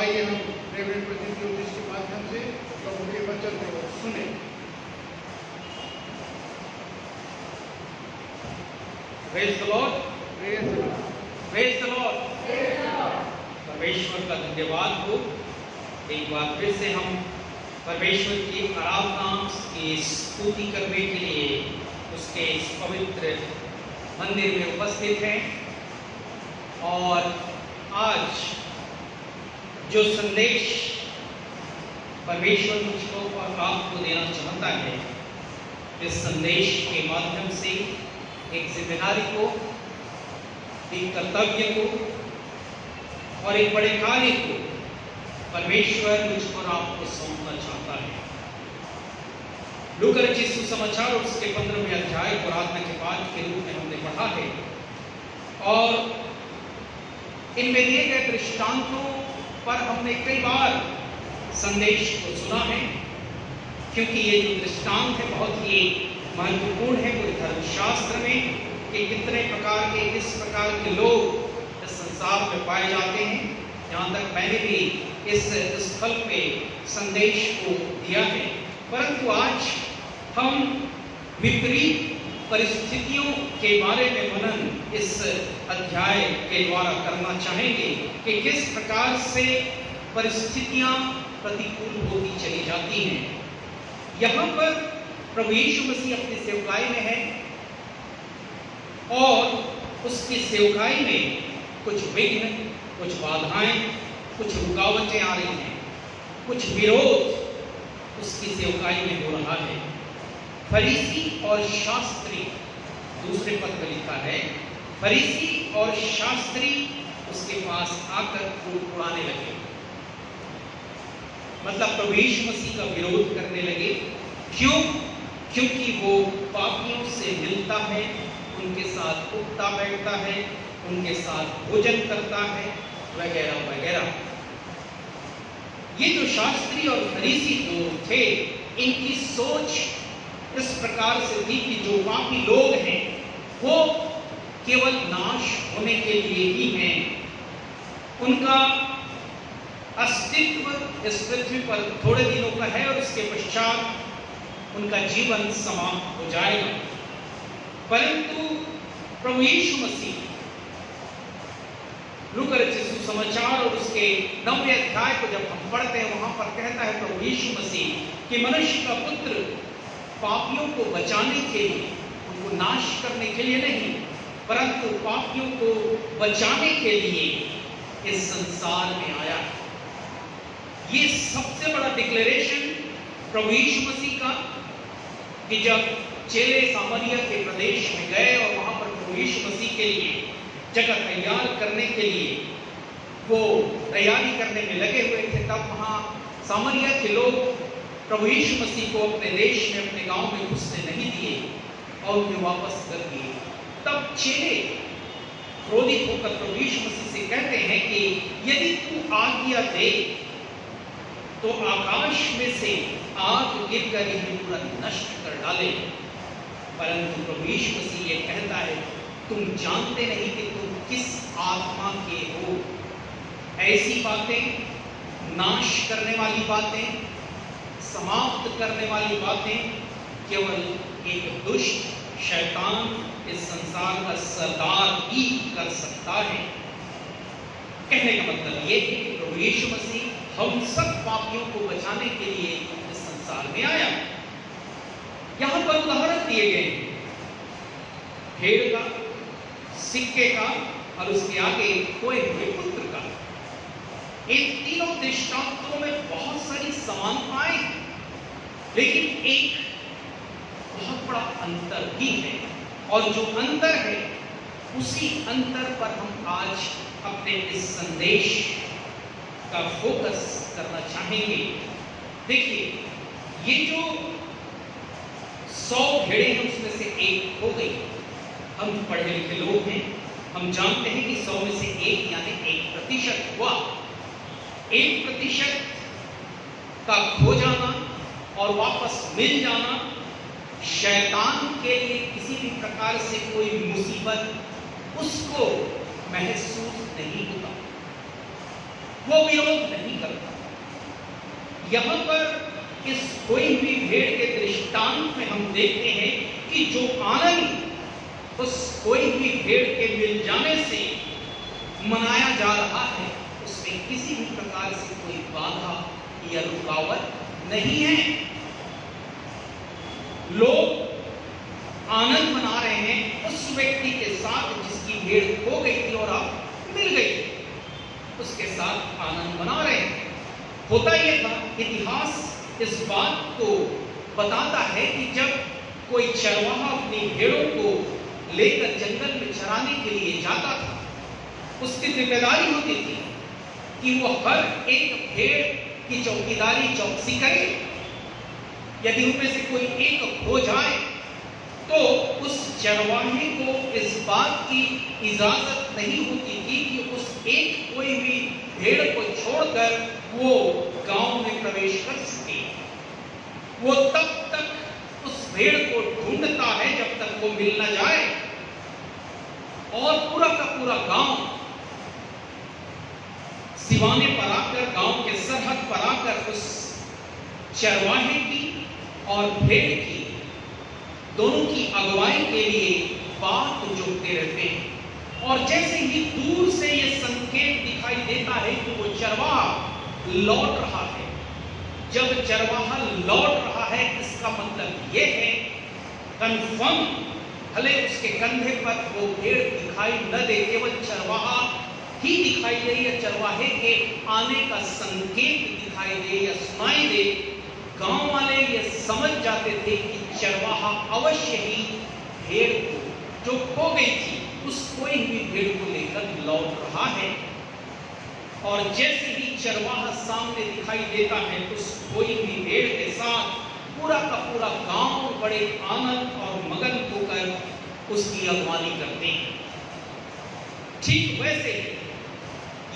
आइए हम रेवरेंड प्रदीप ज्योतिष के माध्यम से प्रभु के वचन को सुने। Praise the Lord, praise the Lord. Praise the Lord. परमेश्वर का धन्यवाद हो। एक बार फिर से हम परमेश्वर की आराधना की स्तुति करने के लिए उसके इस पवित्र मंदिर में उपस्थित हैं और आज जो संदेश परमेश्वर मुझको और आपको देना चाहता है, इस संदेश के माध्यम से एक जिम्मेदारी को, एक कर्तव्य को और एक बड़े कार्य को परमेश्वर मुझको और आपको सौंपना चाहता है। लूका रचित सुसमाचार और उसके 15वें अध्याय को आराधना के पाठ के रूप में हमने पढ़ा है और इनमें दिए गए दृष्टांतों पर हमने कई बार संदेश को सुना है, क्योंकि ये जो दृष्टांत है बहुत ही महत्वपूर्ण है पूरे धर्मशास्त्र में कि कितने प्रकार के, किस प्रकार के लोग इस संसार में पाए जाते हैं। यहाँ तक मैंने भी इस स्थल पे संदेश को दिया है, परंतु आज हम विपरीत परिस्थितियों के बारे में मनन इस अध्याय के द्वारा करना चाहेंगे कि किस प्रकार से परिस्थितियां प्रतिकूल होती चली जाती हैं। यहाँ पर प्रभु यीशु मसीह अपनी सेवकाई में है और उसकी सेवकाई में कुछ विघ्न, कुछ बाधाएं, कुछ रुकावटें आ रही हैं, कुछ विरोध उसकी सेवकाई में हो रहा है। फरीसी और शास्त्री, दूसरे पद में लिखा है, फरीसी और शास्त्री उसके पास आकर फूट उड़ाने लगे, मतलब प्रभु यीशु मसीह का विरोध करने लगे। क्यों? क्योंकि वो पापियों से मिलता है, उनके साथ उठता बैठता है, उनके साथ भोजन करता है, वगैरह वगैरह। ये जो शास्त्री और फरीसी लोग थे, इनकी सोच इस प्रकार से थी कि जो पापी लोग हैं वो केवल नाश होने के लिए ही हैं। उनका अस्तित्व इस पृथ्वी पर थोड़े दिनों का है और उसके पश्चात उनका जीवन समाप्त हो जाएगा। परंतु प्रभु यीशु मसीह लूका रचित सुसमाचार और उसके 9वें अध्याय को जब हम पढ़ते हैं, वहां पर कहता है प्रभु यीशु मसीह कि मनुष्य का पुत्र पापियों को बचाने के लिए, उनको नाश करने के लिए नहीं, परंतु पापियों को बचाने के लिए इस संसार में आया। ये सबसे बड़ा डिक्लेरेशन प्रभु यीशु मसीह का कि जब चेले सामरिया के प्रदेश में गए और वहां पर प्रभु यीशु मसीह के लिए जगह तैयार करने के लिए वो तैयारी करने में लगे हुए थे, तब वहां सामरिया के लोग प्रभु यीशु मसीह को अपने देश में, अपने गांव में घुसने नहीं दिए और उन्हें वापस कर दिए। तब चेले क्रोधित होकर प्रभु यीशु मसीह से कहते हैं कि यदि तू आज्ञा दे तो आकाश में से आग गिरकर इन्हें पूरा नष्ट कर डाले। परंतु प्रभु यीशु मसीह ये कहता है, तुम जानते नहीं कि तुम किस आत्मा के हो। ऐसी बातें, नाश करने वाली बातें, समाप्त करने वाली बातें केवल एक दुष्ट शैतान, इस संसार का सरदार ही कर सकता है। कहने का मतलब ये है कि प्रभु यीशु मसीह हम सब पापियों को बचाने के लिए इस संसार में आया। यहां पर उदाहरण दिए गए हैं, भेड़ का, सिक्के का और उसके आगे खोए हुए पुत्र का। इन तीनों दृष्टांतों में बहुत सारी समानताएं हैं, लेकिन एक बहुत बड़ा अंतर भी है, और जो अंतर है उसी अंतर पर हम आज अपने इस संदेश का फोकस करना चाहेंगे। देखिए, ये जो 100 भेड़ें हैं उसमें से एक हो गई। हम पढ़े लिखे लोग हैं, हम जानते हैं कि 100 में से एक यानी 1% हुआ। 1% का खो जाना और वापस मिल जाना शैतान के लिए किसी भी प्रकार से कोई मुसीबत उसको महसूस नहीं होता। वो विरोध नहीं करता। यहां पर इस खोई हुई भेड़ के दृष्टांत में हम देखते हैं कि जो आनंद उस खोई हुई भेड़ के मिल जाने से मनाया जा रहा है, उसमें किसी भी प्रकार से कोई बाधा या रुकावट नहीं है। लोग आनंद मना रहे हैं उस व्यक्ति के साथ जिसकी भेड़ खो गई थी और अब मिल गई, उसके साथ आनंद मना रहे हैं। होता यह था, इतिहास इस बात को बताता है कि जब कोई चरवाहा अपनी भेड़ों को लेकर जंगल में चराने के लिए जाता था, उसकी जिम्मेदारी होती थी कि वो हर एक भेड़ की चौकीदारी, चौकसी करे। यदि उनमें से कोई एक खो जाए तो उस चरवाहे को इस बात की इजाजत नहीं होती थी कि उस एक खोई हुई भेड़ को छोड़कर वो गांव में प्रवेश कर सके। वो तब तक उस भेड़ को ढूंढता है जब तक वो मिल न जाए, और पूरा का पूरा गांव सिवाने पर आकर, गांव के सरहद पर आकर उस चरवाहे की और भेड़ की दोनों की अगुवाई के लिए बात जोड़ते रहते हैं। और जैसे ही दूर से ये संकेत दिखाई देता है कि वो चरवाहा लौट रहा है, जब चरवाहा लौट रहा है इसका मतलब यह है कंफर्म, भले उसके कंधे पर वो भेड़ दिखाई न दे, केवल चरवाहा ही दिखाई दे या चरवाहे के आने का संकेत दिखाई दे या सुनाई दे, गांव वाले ये समझ जाते थे कि चरवाहा अवश्य ही भेड़ को जो खो गई थी उस खोई हुई भेड़ को लेकर लौट रहा है। और जैसे ही चरवाहा सामने दिखाई देता है, उस खोई हुई भेड़ के साथ पूरा का पूरा गांव बड़े आनंद और मगन होकर उसकी अगवानी करते हैं। ठीक वैसे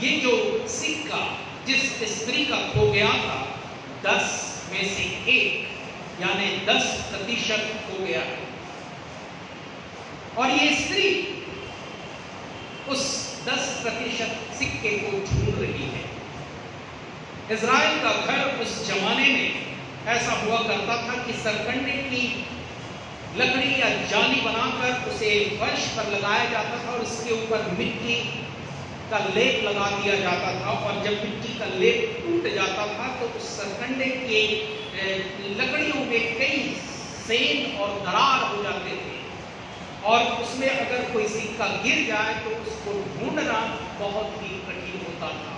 ये जो सिक्का जिस स्त्री का खो गया था, 10 में से 1 यानी 10% हो गया, और ये स्त्री उस 10% सिक्के को ढूंढ रही है। इज़राइल का घर उस जमाने में ऐसा हुआ करता था कि सरकंडे की लकड़ी या जाली बनाकर उसे फर्श पर लगाया जाता था और उसके ऊपर मिट्टी का लेप लगा दिया जाता था, और जब मिट्टी का लेप टूट जाता था तो उस सरकंडे के लकड़ियों में कई सेंध और दरार हो जाते थे, और उसमें अगर कोई सिक्का गिर जाए तो उसको ढूंढना बहुत ही कठिन होता था।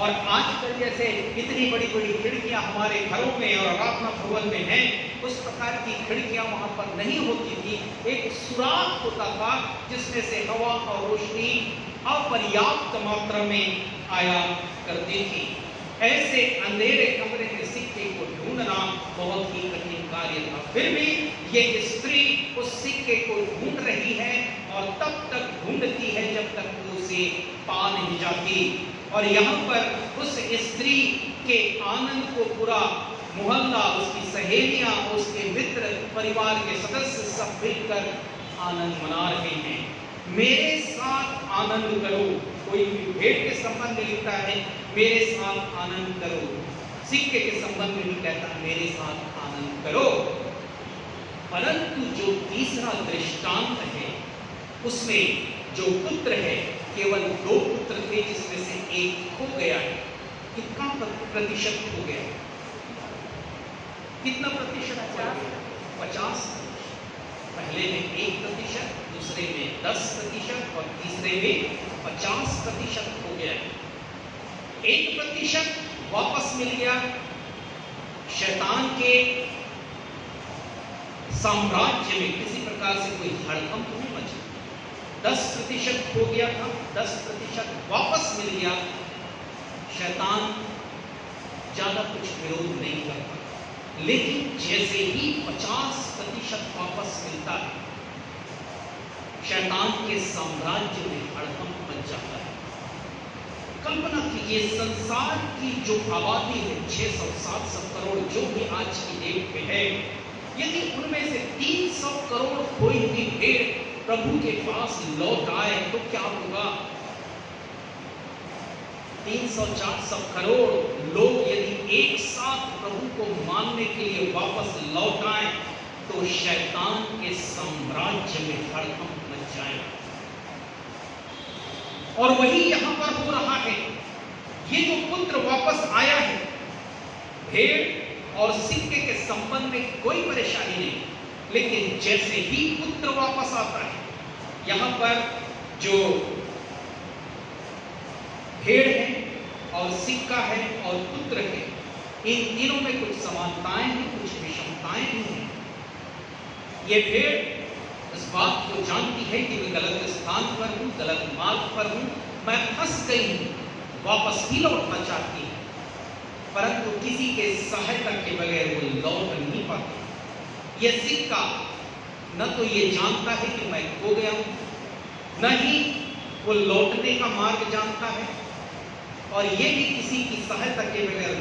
और आजकल जैसे इतनी बड़ी बड़ी खिड़कियां हमारे घरों में और प्रार्थना भवन में हैं, उस प्रकार की खिड़कियां वहां पर नहीं होती थी। एक सुराख होता था जिसमें से हवा और रोशनी अपर्याप्त मात्रा में आया करती थी। ऐसे अंधेरे कमरे में सिक्के को ढूंढना बहुत ही कठिन कार्य था। फिर भी ये स्त्री उस सिक्के को ढूंढ रही है, और तब तक ढूंढती है जब तक वो उसे पा नहीं जाती। और यहाँ पर उस स्त्री के आनंद को पूरा मोहल्ला, उसकी सहेलियां, उसके मित्र, परिवार के सदस्य सब मिलकर आनंद मना रहे हैं। मेरे साथ आनंद करो, कोई भी भेड़ के संबंध में लिखता है मेरे साथ आनंद करो, सिक्के के संबंध में भी कहता है मेरे साथ आनंद करो। परंतु जो तीसरा दृष्टांत है उसमें जो पुत्र है, केवल 2 पुत्र थे जिसमें से 1 खो गया है। कितना प्रतिशत हो गया? कितना प्रतिशत? 50। पहले में 1%, दूसरे में 10% और तीसरे में 50% हो गया। 1% वापस मिल गया शैतान के साम्राज्य में, किसी प्रकार से कोई हड़कंप नहीं मचा। 10% हो गया था, 10% वापस मिल गया। शैतान ज्यादा कुछ विरोध नहीं करता, लेकिन जैसे ही 50% वापस मिलता है, शैतान के साम्राज्य में हड़कंप मच जाता है। कल्पना कीजिए, संसार की जो आबादी है 600-700 करोड़ जो भी आज की डेट पे है, यदि उनमें से 300 करोड़ खोई हुई भेड़ प्रभु के पास लौट आए तो क्या होगा? 300-400 करोड़ लोग यदि एक साथ प्रभु को मानने के लिए वापस लौट आए तो शैतान के साम्राज्य में हड़कंप मच जाएगा। और वही यहां पर हो रहा है। ये जो पुत्र वापस आया है, भेड़ और सिक्के के संबंध में कोई परेशानी नहीं, लेकिन जैसे ही पुत्र वापस आता है, यहां पर जो भेड़ है और सिक्का है और पुत्र है, इन तीनों में कुछ समानताएं हैं, कुछ विषमताएं भी हैं। ये भेड़ इस बात को जानती है कि मैं गलत स्थान पर हूं, गलत मार्ग पर हूं, मैं फंस गई हूं, वापस ही लौटना चाहती है, परंतु किसी के सहायता के बगैर वो लौट नहीं पाती। ये सिक्का न तो ये जानता है कि मैं खो गया हूं, न ही वो लौटने का मार्ग जानता है, और ये भी किसी की सहायता के बगैर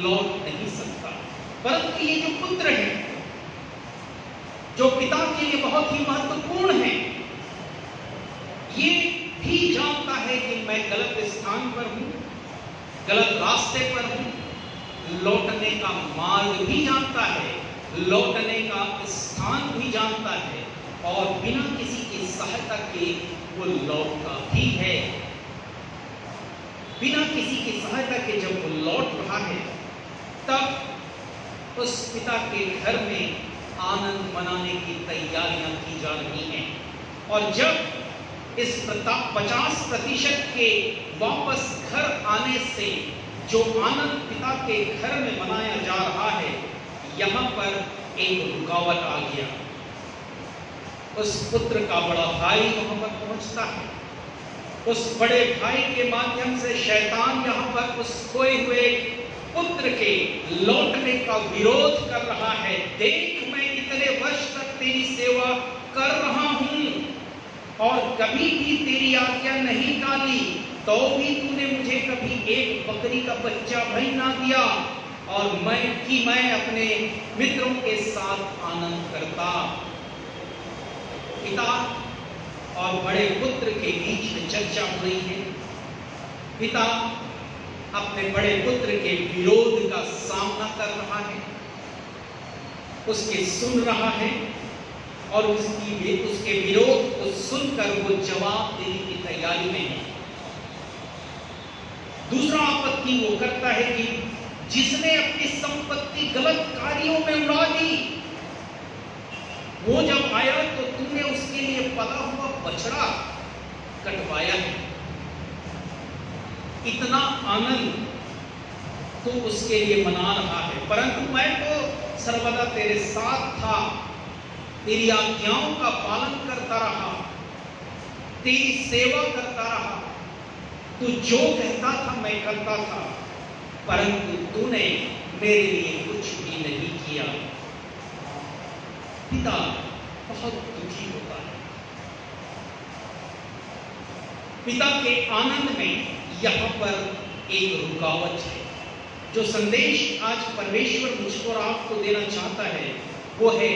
लौट नहीं सकता। परंतु ये जो पुत्र है, जो पिता के लिए बहुत ही महत्वपूर्ण है, ये भी जानता है कि मैं गलत स्थान पर हूं, गलत रास्ते पर हूं, लौटने का मार्ग भी जानता है, लौटने का स्थान भी जानता है, और बिना किसी की सहायता के वो लौटता भी है। बिना किसी की सहायता के जब वो लौट रहा है, तब उस पिता के घर में आनंद मनाने की तैयारियां की जा रही हैं। और जब इस 50% के वापस घर आने से जो आनंद पिता के घर में मनाया जा रहा है, यहां पर एक रुकावट आ गया। उस पुत्र का बड़ा भाई वहां पर पहुंचता है। उस बड़े भाई के माध्यम से शैतान यहां पर उस खोए हुए पुत्र के लौटने का विरोध कर रहा है। देख, मैं इतने वर्ष तक तेरी सेवा कर रहा हूं और कभी भी तेरी आज्ञा नहीं टाली, तो भी तूने मुझे कभी एक बकरी का बच्चा भी ना दिया, और मैं अपने मित्रों के साथ आनंद करता। पिता और बड़े पुत्र के बीच में चर्चा हो रही है। पिता अपने बड़े पुत्र के विरोध का सामना कर रहा है, उसके सुन रहा है, और उसके विरोध को सुनकर वो जवाब देने की तैयारी में है। दूसरा आपत्ति वो करता है कि जिसने अपनी संपत्ति गलत कार्यों में उड़ा दी, वो जब आया तो तूने उसके लिए पला हुआ बछड़ा कटवाया है। इतना आनंद तू उसके लिए मना रहा है, परंतु मैं तो सर्वदा तेरे साथ था, तेरी आज्ञाओं का पालन करता रहा, तेरी सेवा करता रहा, तू जो कहता था मैं करता था, परंतु तूने मेरे लिए कुछ भी नहीं किया। पिता बहुत दुखी होता है। पिता के आनंद में यहां पर एक रुकावट है। जो संदेश आज परमेश्वर मुझको और आपको देना चाहता है, वो है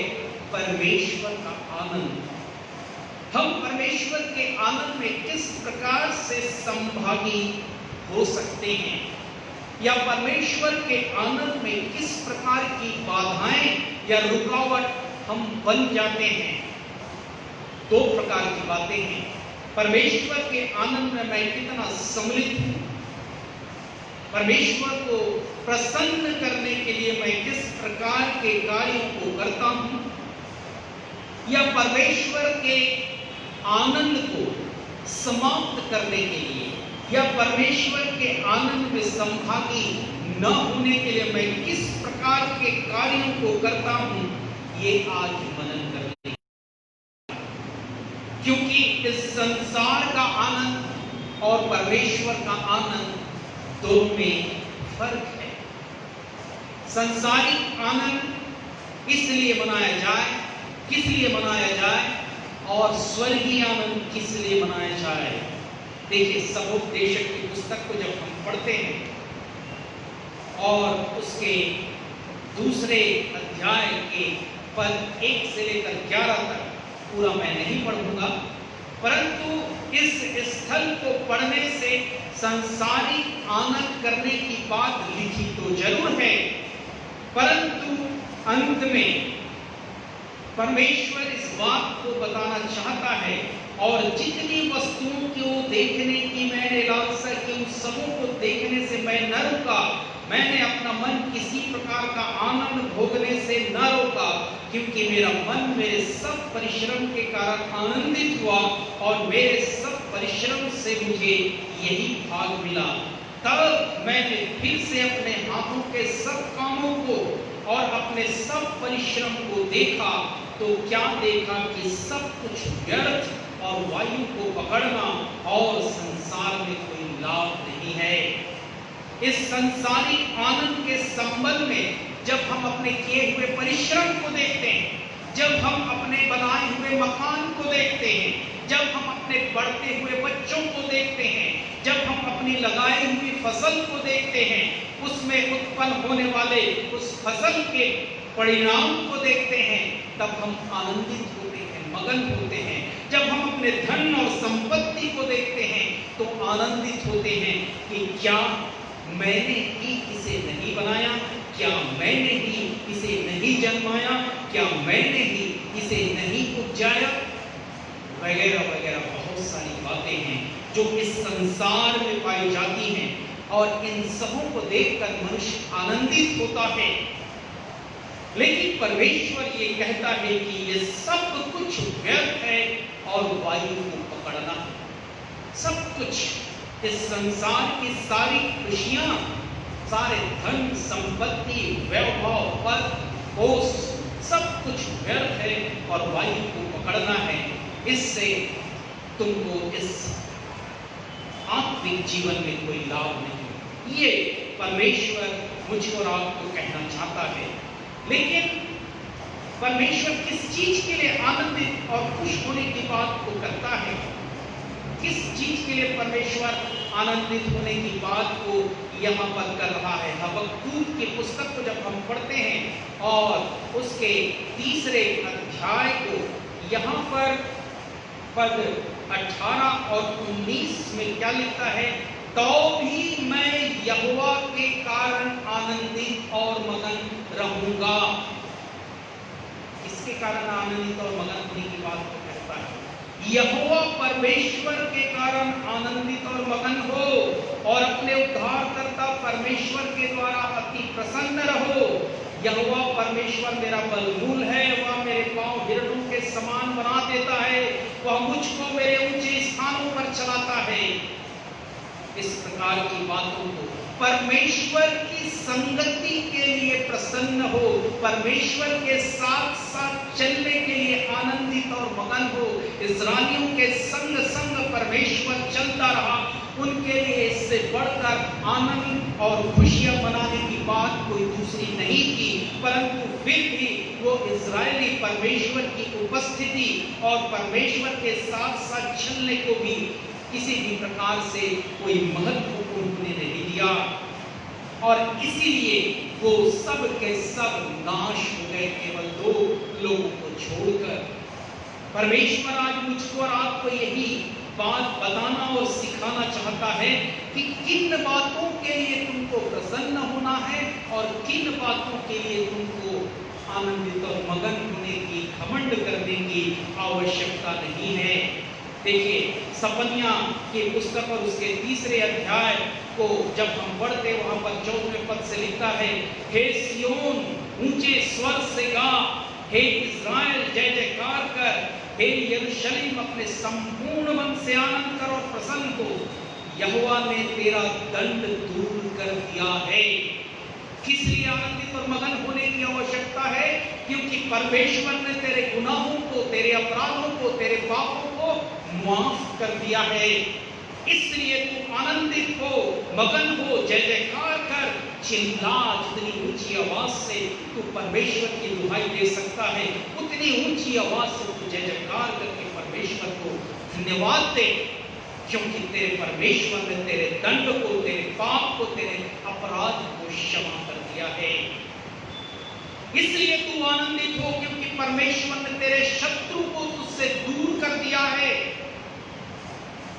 परमेश्वर का आनंद। हम परमेश्वर के आनंद में किस प्रकार से संभागी हो सकते हैं, या परमेश्वर के आनंद में किस प्रकार की बाधाएं या रुकावट हम बन जाते हैं। दो प्रकार की बातें हैं। परमेश्वर के आनंद में मैं कितना सम्मिलित हूं, परमेश्वर को प्रसन्न करने के लिए मैं किस प्रकार के कार्यों को करता हूं, या परमेश्वर के आनंद को समाप्त करने के लिए, या परमेश्वर के आनंद में संभागी न होने के लिए मैं किस प्रकार के कार्यों को करता हूं, ये आज मनन करने, क्योंकि इस संसार का आनंद और परमेश्वर का आनंद दोनों में फर्क है। संसारिक आनंद इसलिए मनाया जाए, किस लिए मनाया जाए, और स्वर्गीय आनंद किस लिए मनाया जाए। देखिए, समुपदेशक की पुस्तक को जब हम पढ़ते हैं और उसके दूसरे अध्याय के पद 1 से लेकर 11 तक, पूरा मैं नहीं पढ़ूंगा, परंतु इस स्थल को पढ़ने से सांसारिक आनंद करने की बात लिखी तो जरूर है, परंतु अंत में परमेश्वर इस बात को बताना चाहता है, और जितनी वस्तुओं को देखने की मैंने लालसा की, उन सबों को देखने से मैं न रुका। मैंने अपना मन किसी प्रकार का आनंद भोगने से न रोका, क्योंकि मेरा मन मेरे सब परिश्रम के कारण आनंदित हुआ, और मेरे सब परिश्रम से मुझे यही भाग मिला। तब मैंने फिर से अपने हाथों के सब कामों को और अपने सब परिश्रम को देखा, तो क्या देखा कि सब कुछ व्यर्थ और वायु को पकड़ना, और संसार में कोई लाभ नहीं है। इस संसारिक आनंद के संबंध में जब हम अपने किए हुए परिश्रम को देखते हैं, जब हम अपने बनाए हुए मकान को देखते हैं, जब हम अपने बढ़ते हुए बच्चों को देखते हैं, जब हम अपनी लगाई हुई फसल को देखते हैं, उसमें उत्पन्न होने वाले उस फसल के परिणाम को देखते हैं, तब हम आनंदित होते हैं, मगन होते हैं। जब हम अपने धन और संपत्ति को देखते हैं तो आनंदित होते हैं कि क्या मैंने ही इसे नहीं बनाया, क्या मैंने ही इसे नहीं जन्माया, क्या मैंने ही इसे नहीं उपजाया, वगैरह वगैरह बहुत सारी बातें हैं जो इस संसार में पाई जाती हैं, और इन सबों को देखकर मनुष्य आनंदित होता है। लेकिन परमेश्वर ये कहता है कि ये सब कुछ व्यर्थ है और वायु को पकड़ना है। सब कुछ, इस संसार की सारी खुशियां, सारे धन संपत्ति, वैभव, पद, पोस्ट, सब कुछ व्यर्थ है और वायु को पकड़ना है। इससे तुमको इस आत्मिक जीवन में कोई लाभ नहीं। ये परमेश्वर मुझको और आपको कहना चाहता है। लेकिन परमेश्वर किस चीज के लिए आनंदित और खुश होने की बात को करता है? किस चीज के लिए परमेश्वर आनंदित होने की बात को यहाँ पर कर रहा है? हबक्कूक की पुस्तक को जब हम पढ़ते हैं और उसके 3 अध्याय को यहाँ पर पद 18 और 19 में क्या लिखता है? तो भी मैं यहोवा के कारण आनंदित और मगन रहूंगा। किसके कारण आनंदित और मगन होने की बात को कहता है? यहोवा परमेश्वर के कारण आनंदित और मगन हो, और अपने उद्धारकर्ता परमेश्वर के द्वारा अति प्रसन्न रहो। यहोवा परमेश्वर मेरा बलमूल है, वह मेरे पांव हिरणों के समान बना देता है, वह मुझको मेरे ऊंचे स्थानों पर चलाता है। इस प्रकार की बातों को परमेश्वर की संगति के लिए प्रसन्न हो, परमेश्वर के साथ साथ चलने के लिए आनंदित और मगन हो। इस्राएलियों के संग संग परमेश्वर चलता रहा, उनके लिए इससे बढ़कर आनंद और खुशियां मनाने की बात कोई दूसरी नहीं थी। परंतु फिर भी वो इस्राएली परमेश्वर की उपस्थिति और परमेश्वर के साथ साथ चलने को भी किसी भी प्रकार से कोई महत्वपूर्ण उन्हें नहीं दिया, और इसीलिए वो सब के सब नाश हो गए, केवल 2 लोगों को छोड़कर। परमेश्वर आज मुझको और आपको यही बात बताना और सिखाना चाहता है कि किन बातों के लिए तुमको प्रसन्न होना है और किन बातों के लिए तुमको आनंदित और मगन होने की, घमंड करने की आवश्यकता नहीं है। देखिए, सपनिया की पुस्तक और उसके 3 अध्याय को जब हम पढ़ते, वहां पर 14वें पद से लिखता है, हे सियोन ऊंचे स्वर से गा, हे इस्राएल जय जयकार कर, हे यरूशलेम अपने संपूर्ण मन से आनंद कर और प्रसन्न हो, यहोवा ने तेरा दंड दूर कर दिया है। किस लिए आनंदित और मगन होने की आवश्यकता है? क्योंकि परमेश्वर ने तेरे गुनाहों को, तेरे अपराधों को, तेरे पापों को माफ कर दिया है। इसलिए तू आनंदित हो, मगन हो, जय जयकार कर, चिल्ला। जितनी ऊंची आवाज से तू परमेश्वर की दुहाई दे सकता है, उतनी ऊंची आवाज से तू जय जयकार करके परमेश्वर को धन्यवाद दे, क्योंकि तेरे परमेश्वर ने तेरे दंड को, तेरे पाप को, तेरे अपराध को क्षमा कर दिया है। इसलिए तू आनंदित हो, क्योंकि परमेश्वर ने तेरे शत्रु को तुझसे दूर कर दिया है।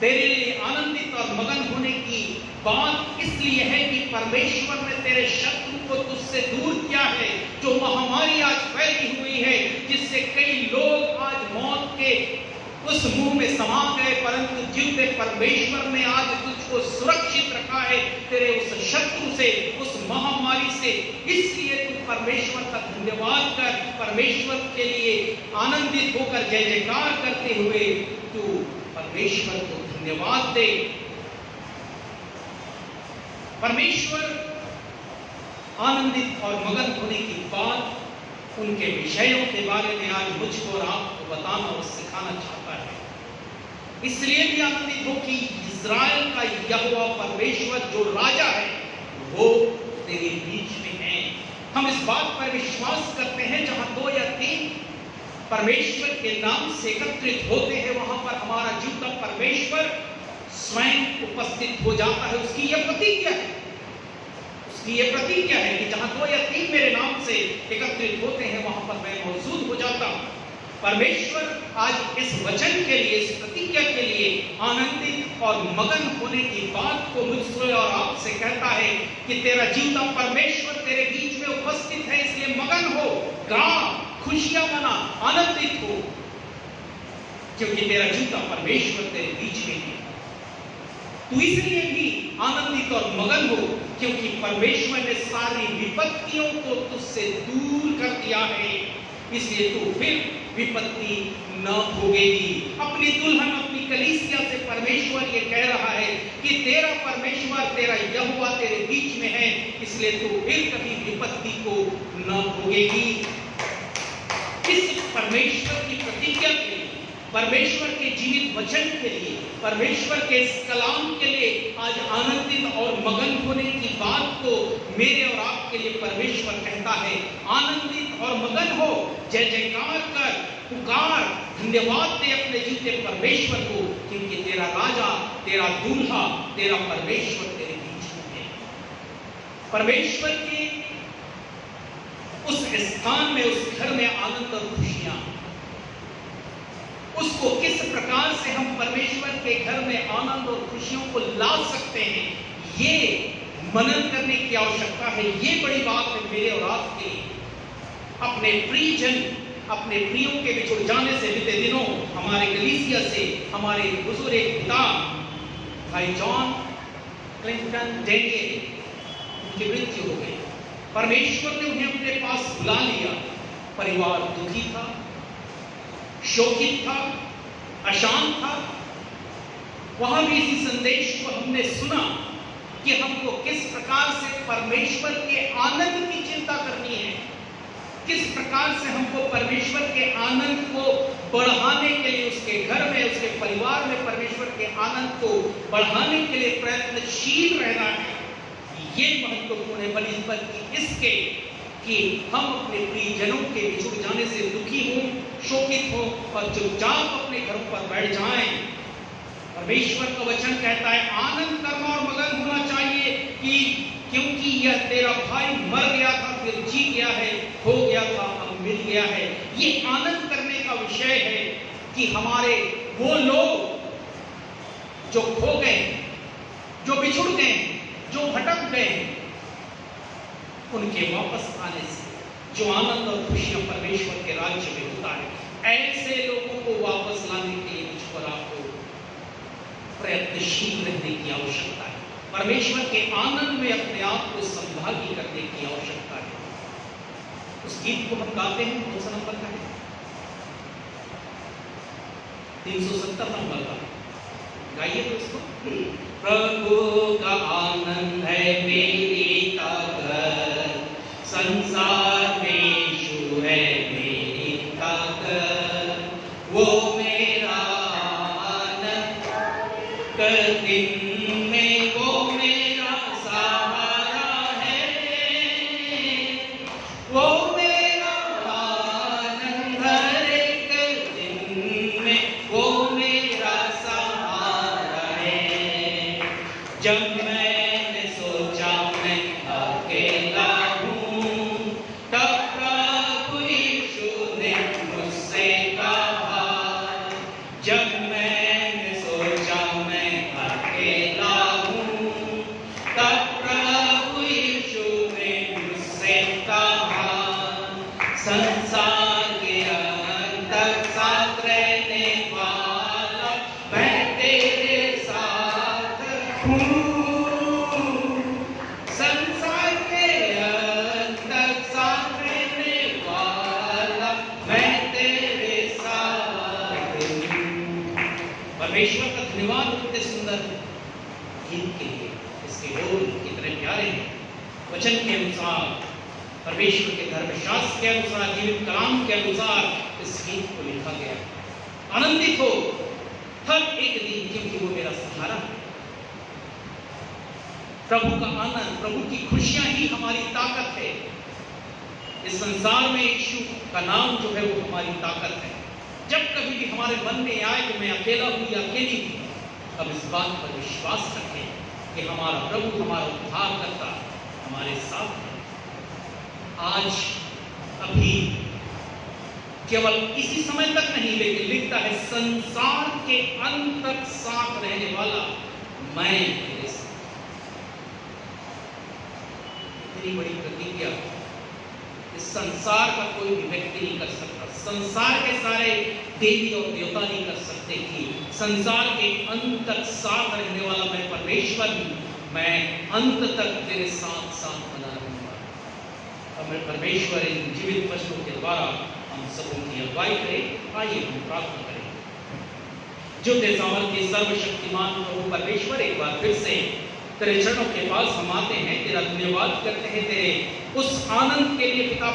तेरे लिए आनंदित और मगन होने की बात इसलिए है कि परमेश्वर ने तेरे शत्रु को तुझसे दूर किया है। जो महामारी आज फैली हुई है, जिससे कई लोग आज मौत के उस मुंह में समा गए, परंतु जीवते परमेश्वर ने आज तुझको सुरक्षित रखा है तेरे उस शत्रु से, उस महामारी से। इसलिए तू परमेश्वर का धन्यवाद कर, परमेश्वर के लिए आनंदित होकर जय जयकार करते हुए तू परमेश्वर को धन्यवाद दे। परमेश्वर आनंदित और मगन होने की बात, उनके विषयों के बारे में आज मुझको और आपको बताना और सिखाना चाहता है। इसलिए भी आनंदित हो कि इस्राएल का यहोवा परमेश्वर जो राजा है वो तेरे बीच में है। हम इस बात पर विश्वास करते हैं, जहां 2 या 3 परमेश्वर के नाम से एकत्रित होते हैं, वहां पर हमारा जीवता परमेश्वर स्वयं उपस्थित हो जाता है। उसकी यह प्रतिज्ञा है, उसकी यह प्रतिज्ञा है कि जहां 2 या 3 मेरे नाम से एकत्रित होते हैं, वहां पर मैं मौजूद हो जाता हूं। परमेश्वर आज इस वचन के लिए, इस प्रतिज्ञा के लिए आनंदित और मगन होने की बात को मुझसे और आपसे कहता है कि तेरा जीवता परमेश्वर तेरे बीच में उपस्थित है, इसलिए मगन हो, गा, खुशियां मना, आनंदित हो, क्योंकि तेरा जीवता परमेश्वर तेरे बीच में है। तू इसलिए भी आनंदित और मगन हो क्योंकि परमेश्वर ने सारी विपत्तियों को तुझसे दूर कर दिया है, इसलिए तू फिर विपत्ति न भोगेगी। अपनी दुल्हन, अपनी कलीसिया से परमेश्वर ये कह रहा है कि तेरा परमेश्वर, तेरा यहोवा तेरे बीच में है, इसलिए तू फिर कभी विपत्ति को न भोगेगी। इस परमेश्वर की प्रतिज्ञा के लिए, परमेश्वर के जीवित वचन के लिए, परमेश्वर के इस कलाम के लिए आज आनंदित और मगन होने की बात को मेरे और आपके लिए परमेश्वर कहता है। आनंदित और मगन हो, जय जयकार कर, पुकार, धन्यवाद दे अपने जीते परमेश्वर को, क्योंकि तेरा राजा, तेरा दूल्हा, तेरा परमेश्वर तेरे बीच में है। परमेश्वर के उस स्थान में, उस घर में आनंद और खुशियां, उसको किस प्रकार से हम परमेश्वर के घर में आनंद और खुशियों को ला सकते हैं, ये मनन करने की आवश्यकता है। ये बड़ी बात है मेरे और आपके लिए। अपने प्रियजन, अपने प्रियों के बिछुड़ जाने से बीते दिनों हमारे कलीसिया से हमारे बुजुर्ग पिता भाई जॉन क्लिंटन डेनियल, उनकी मृत्यु हो गई। परमेश्वर ने उन्हें अपने पास बुला लिया। परिवार दुखी था, शोकित था, अशांत था। वहां भी इसी संदेश को हमने सुना कि हमको किस प्रकार से परमेश्वर के आनंद की चिंता करनी है, किस प्रकार से हमको परमेश्वर के आनंद को बढ़ाने के लिए, उसके घर में, उसके परिवार में परमेश्वर के आनंद को बढ़ाने के लिए प्रयत्नशील रहना है। ये महत्वपूर्ण है बल्कि इसके कि हम अपने प्रियजनों के बिछुड़ जाने से दुखी हो, शोकित हो और चुपचाप अपने घरों पर बैठ जाएं। परमेश्वर का वचन कहता है आनंद करना और मगन होना चाहिए कि क्योंकि यह तेरा भाई मर गया था, फिर जी गया है, हो गया था, अब मिल गया है। ये आनंद करने का विषय है कि हमारे वो लोग जो खो गए, जो बिछुड़ गए, जो भटक गए, उनके वापस आने से जो आनंद और खुशियां परमेश्वर के राज्य में होता है, ऐसे लोगों को वापस लाने के लिए मुझ पर आपको प्रयत्नशील रहने की आवश्यकता है। परमेश्वर के आनंद में अपने आप को सहभागी करने की आवश्यकता है। उस गीत को हम गाते हैं, कौन सा नंबर का है? 370 नंबर का। गाइए तो इसको। प्रभु का आनंद है मेरी ताकत, संसार में यीशु है मेरी ताकत, वो मेरा आनंद कर दिन में, वो मेरा सहारा है, वो मेरा आनंद हर एक दिन में, वो मेरा सहारा है। जब मैंने सोचा मैं अकेला हूँ, तब प्रभु यीशु ने मुझसे कहा, जब मैंने सोचा मैं संसार के अंत तक साथ रहने वाला मैं तेरे साथ हूँ। परमेश्वर का धन्यवाद कितने सुंदर गीत के लिए, इसके बोल कितने प्यारे हैं। वचन के अनुसार, परमेश्वर के धर्मशास्त्र के अनुसार, जीवित कलाम के अनुसार इस गीत को लिखा गया। आनंदित हो हर एक दिन, क्योंकि वो मेरा सहारा है। प्रभु का आनंद, प्रभु की खुशियां ही हमारी ताकत है। इस संसार में यीशु का नाम जो है वो हमारी ताकत है। जब कभी भी हमारे मन में आए कि मैं अकेला हूं या अकेली हूं, अब इस बात पर विश्वास रखें कि हमारा प्रभु, हमारा उद्धारकर्ता हमारे साथ है। आज अभी केवल इसी समय तक नहीं, लेकिन लिखता है संसार के अंत तक साथ रहने वाला मैं तेरे साथ। इतनी बड़ी प्रतिज्ञा इस संसार का कोई भी व्यक्ति नहीं कर सकता। संसार के सारे देवी और देवता नहीं कर सकते कि संसार के अंत तक साथ रहने वाला मैं परमेश्वर हूं, मैं अंत तक तेरे साथ साथ बना रहूंगा। अब परमेश्वर इन जीवित वचनों के द्वारा हम सबों की अगुवाई करें। आइए हम प्रार्थना करें। जो सामर्थ्य सर्वशक्तिमान प्रभु परमेश्वर, एक बार फिर से तेरे चरणों के पास हम आते हैं, तेरा धन्यवाद करते हैं तेरे उस आनंद के लिए पिता।